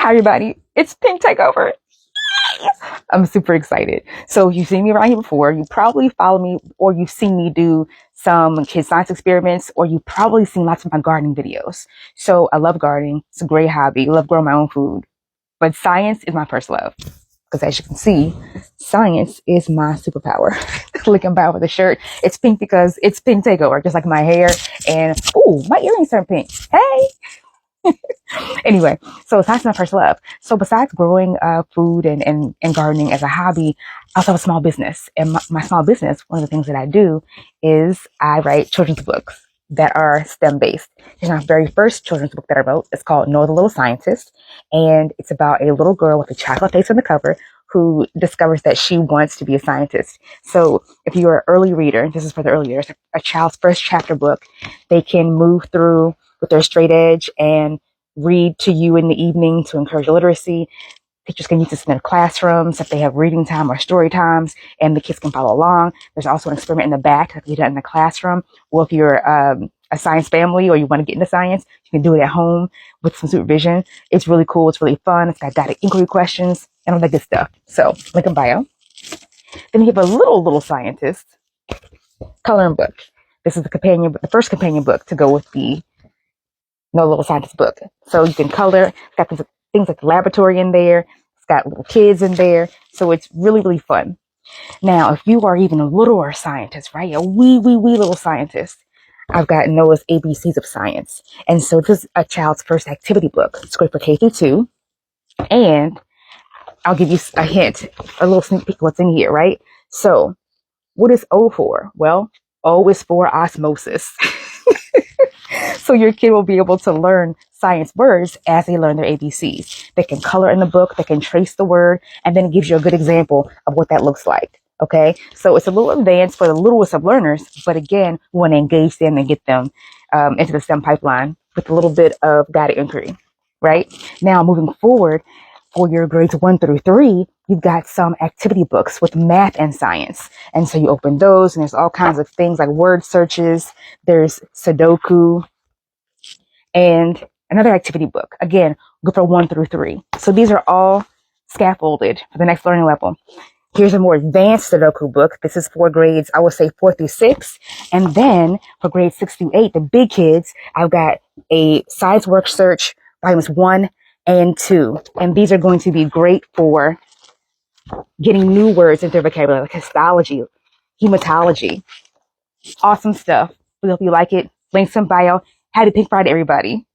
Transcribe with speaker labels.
Speaker 1: Hi everybody, it's Pink Takeover. I'm super excited. So you've seen me around here before. You probably follow me, or you've seen me do some kid science experiments, or you've probably seen lots of my gardening videos. So I love gardening. It's a great hobby. I love growing my own food. But science is my first love. Because as you can see, science is my superpower. Looking back with the shirt, it's pink because it's Pink Takeover, just like my hair. And, ooh, my earrings turn pink. Hey! Anyway, so science is my first love. So besides growing food and gardening as a hobby, I also have a small business. And my small business, one of the things that I do is I write children's books that are STEM based. Here's my very first children's book that I wrote. It's called Noah the Little Scientist. And it's about a little girl with a chocolate face on the cover who discovers that she wants to be a scientist. So if you're an early reader, this is for the early readers, a child's first chapter book, they can move through with their straight edge and read to you in the evening to encourage literacy. Teachers can use this in their classrooms if they have reading time or story times, and the kids can follow along. There's also an experiment in the back that can be done in the classroom. Well, if you're a science family or you want to get into science, you can do it at home with some supervision. It's really cool. It's really fun. It's got guided inquiry questions and all that good stuff. So, link in bio. Then you have a little scientist coloring book. This is the first companion book to go with the No Little Scientist book. So you can color. It's got things like the laboratory in there. It's got little kids in there. So it's really, really fun. Now, if you are even a littler scientist, right? A wee little scientist, I've got Noah's ABCs of Science. And so this is a child's first activity book. It's great for K through 2. And I'll give you a hint, a little sneak peek of what's in here, right? So what is O for? Well, O is for osmosis. So your kid will be able to learn science words as they learn their ABCs. They can color in the book, they can trace the word, and then it gives you a good example of what that looks like. Okay, so it's a little advanced for the littlest of learners, but again, we want to engage them and get them into the STEM pipeline with a little bit of guided inquiry, right? Now, moving forward, for your grades 1 through 3, you've got some activity books with math and science. And so you open those and there's all kinds of things like word searches. There's Sudoku and another activity book. Again, good for 1 through 3. So these are all scaffolded for the next learning level. Here's a more advanced Sudoku book. This is for grades, I would say 4 through 6. And then for grades 6 through 8, the big kids, I've got a science work search, volumes 1 and 2. And these are going to be great for getting new words into their vocabulary, like histology, hematology. Awesome stuff. We hope you like it. Links in bio. Happy Pink Friday, everybody.